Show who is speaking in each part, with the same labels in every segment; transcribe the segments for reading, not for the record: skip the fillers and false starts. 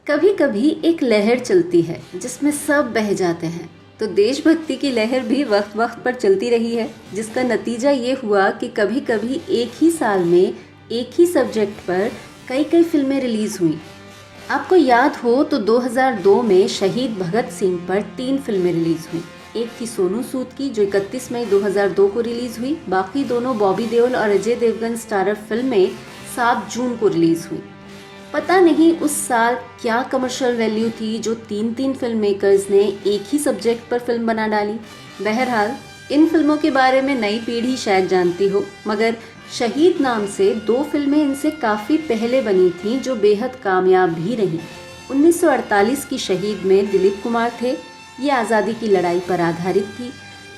Speaker 1: कभी कभी एक लहर चलती है जिसमें सब बह जाते हैं। तो देशभक्ति की लहर भी वक्त वक्त पर चलती रही है, जिसका नतीजा ये हुआ कि कभी कभी एक ही साल में एक ही सब्जेक्ट पर कई कई फिल्में रिलीज हुई। आपको याद हो तो 2002 में शहीद भगत सिंह पर 3 फिल्में रिलीज हुई। एक थी सोनू सूद की जो 31 मई 2002 को रिलीज हुई। बाकी दोनों बॉबी देओल और अजय देवगन स्टारर फिल्में 7 जून को रिलीज हुई। पता नहीं उस साल क्या कमर्शियल वैल्यू थी जो 3 फिल्म मेकर्स ने एक ही सब्जेक्ट पर फिल्म बना डाली। बहरहाल इन फिल्मों के बारे में नई पीढ़ी शायद जानती हो, मगर शहीद नाम से 2 फिल्में इनसे काफ़ी पहले बनी थीं जो बेहद कामयाब भी रहीं। 1948 की शहीद में दिलीप कुमार थे, ये आज़ादी की लड़ाई पर आधारित थी।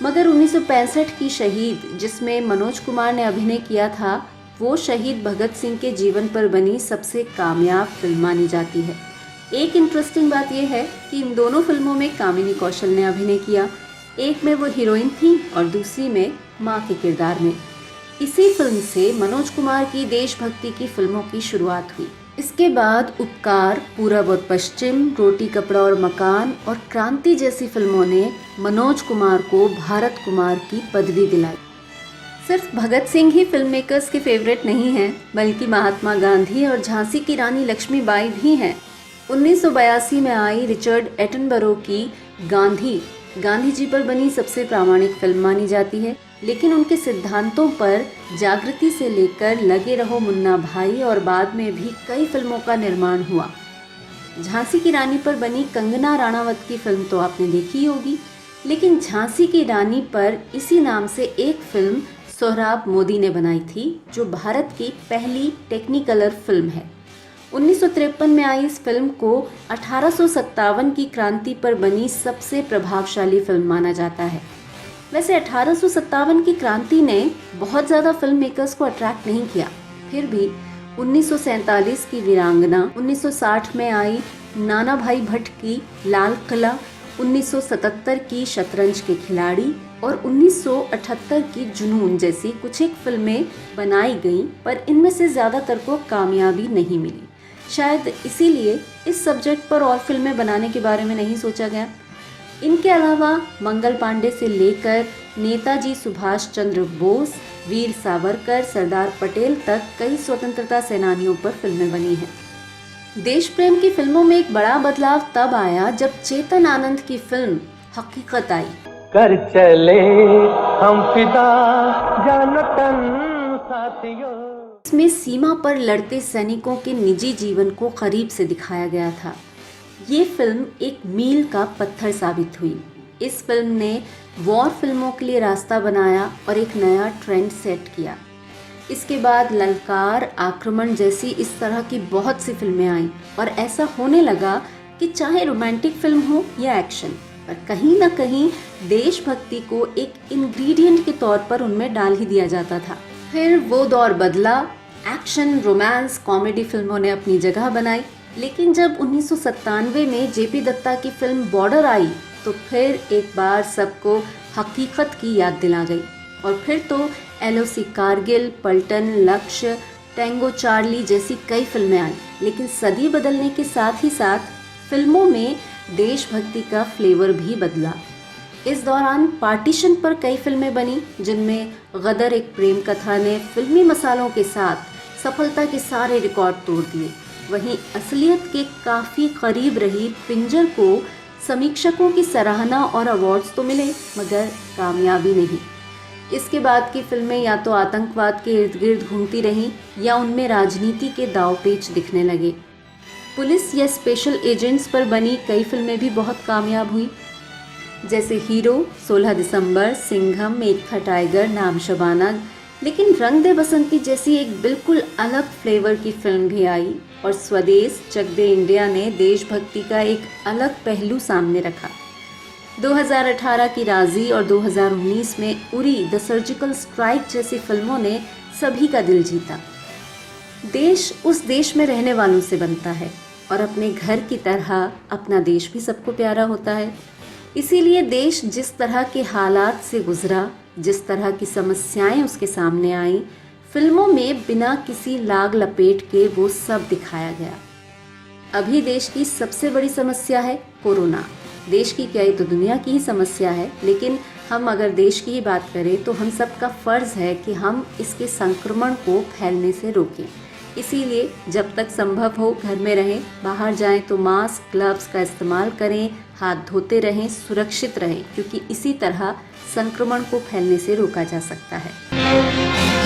Speaker 1: मगर 1965 की शहीद जिसमें मनोज कुमार ने अभिनय किया था, वो शहीद भगत सिंह के जीवन पर बनी सबसे कामयाब फिल्म मानी जाती है। एक इंटरेस्टिंग बात यह है कि इन दोनों फिल्मों में कामिनी कौशल ने अभिनय किया। एक में वो हीरोइन थी और दूसरी में माँ के किरदार में। इसी फिल्म से मनोज कुमार की देशभक्ति की फिल्मों की शुरुआत हुई। इसके बाद उपकार, पूरब और पश्चिम, रोटी कपड़ा और मकान और क्रांति जैसी फिल्मों ने मनोज कुमार को भारत कुमार की पदवी दिलाई। सिर्फ भगत सिंह ही फिल्म मेकर्स के फेवरेट नहीं हैं, बल्कि महात्मा गांधी और झांसी की रानी लक्ष्मीबाई भी हैं। 1982 में आई रिचर्ड एटनबरो की गांधी जी पर बनी सबसे प्रामाणिक फिल्म मानी जाती है, लेकिन उनके सिद्धांतों पर जागृति से लेकर लगे रहो मुन्ना भाई और बाद में भी कई फिल्मों का निर्माण हुआ। झांसी की रानी पर बनी कंगना राणावत की फिल्म तो आपने देखी होगी, लेकिन झांसी की रानी पर इसी नाम से एक फिल्म सोहराब मोदी ने बनाई थी, जो भारत की पहली टेक्निकलर फिल्म है। 1953 में आई इस फिल्म को 1857 की क्रांति पर बनी सबसे प्रभावशाली फिल्म माना जाता है। वैसे 1857 की क्रांति ने बहुत ज़्यादा फिल्म मेकर्स को अट्रैक्ट नहीं किया, फिर भी 1947 की वीरांगना, 1960 में आई नाना भाई भट्ट की लाल किला, 1977 की शतरंज के खिलाड़ी और 1978 की जुनून जैसी कुछ एक फिल्में बनाई गईं, पर इनमें से ज़्यादातर को कामयाबी नहीं मिली। शायद इसीलिए इस सब्जेक्ट पर और फिल्में बनाने के बारे में नहीं सोचा गया। इनके अलावा मंगल पांडे से लेकर नेताजी सुभाष चंद्र बोस, वीर सावरकर, सरदार पटेल तक कई स्वतंत्रता सेनानियों पर फिल्में बनी हैं। देश प्रेम की फिल्मों में एक बड़ा बदलाव तब आया जब चेतन आनंद की फिल्म हकीकत आई।
Speaker 2: कर चले हम फिदा जानतन साथियों।
Speaker 1: इसमें सीमा पर लड़ते सैनिकों के निजी जीवन को करीब से दिखाया गया था। ये फिल्म एक मील का पत्थर साबित हुई। इस फिल्म ने वॉर फिल्मों के लिए रास्ता बनाया और एक नया ट्रेंड सेट किया। इसके बाद ललकार, आक्रमण जैसी इस तरह की बहुत सी फिल्में आईं और ऐसा होने लगा कि चाहे रोमांटिक फिल्म हो या एक्शन, पर कहीं ना कहीं देशभक्ति को एक इंग्रेडिएंट के तौर पर उनमें डाल ही दिया जाता था। फिर वो दौर बदला, एक्शन, रोमांस, कॉमेडी फिल्मों ने अपनी जगह बनाई, लेकिन जब 1997 में जेपी दत्ता की फिल्म बॉर्डर आई तो फिर एक बार सबको हकीकत की याद दिला गई। और फिर तो LOC कारगिल, पलटन, लक्ष्य, टैंगो चार्ली जैसी कई फिल्में आई। लेकिन सदी बदलने के साथ ही साथ फिल्मों में देशभक्ति का फ्लेवर भी बदला। इस दौरान पार्टीशन पर कई फिल्में बनी, जिनमें गदर एक प्रेम कथा ने फिल्मी मसालों के साथ सफलता के सारे रिकॉर्ड तोड़ दिए। वहीं असलियत के काफ़ी करीब रही पिंजर को समीक्षकों की सराहना और अवार्ड्स तो मिले, मगर कामयाबी नहीं। इसके बाद की फिल्में या तो आतंकवाद के इर्द गिर्द घूमती रहीं या उनमें राजनीति के दांवपेच दिखने लगे। पुलिस या स्पेशल एजेंट्स पर बनी कई फिल्में भी बहुत कामयाब हुई, जैसे हीरो, 16 दिसंबर, सिंघम, एक था टाइगर, नाम शबाना। लेकिन रंग दे बसंती जैसी एक बिल्कुल अलग फ्लेवर की फिल्म भी आई और स्वदेश चक दे इंडिया ने देशभक्ति का एक अलग पहलू सामने रखा। 2018 की राजी और 2019 में उरी, द सर्जिकल स्ट्राइक जैसी फिल्मों ने सभी का दिल जीता। देश उस देश में रहने वालों से बनता है और अपने घर की तरह अपना देश भी सबको प्यारा होता है। इसीलिए देश जिस तरह के हालात से गुजरा, जिस तरह की समस्याएं उसके सामने आई, फिल्मों में बिना किसी लाग लपेट के वो सब दिखाया गया। अभी देश की सबसे बड़ी समस्या है कोरोना। देश की क्या, ये तो दुनिया की ही समस्या है, लेकिन हम अगर देश की ही बात करें तो हम सबका फ़र्ज़ है कि हम इसके संक्रमण को फैलने से रोकें। इसीलिए जब तक संभव हो घर में रहें, बाहर जाएं तो मास्क, ग्लव्स का इस्तेमाल करें, हाथ धोते रहें, सुरक्षित रहें, क्योंकि इसी तरह संक्रमण को फैलने से रोका जा सकता है।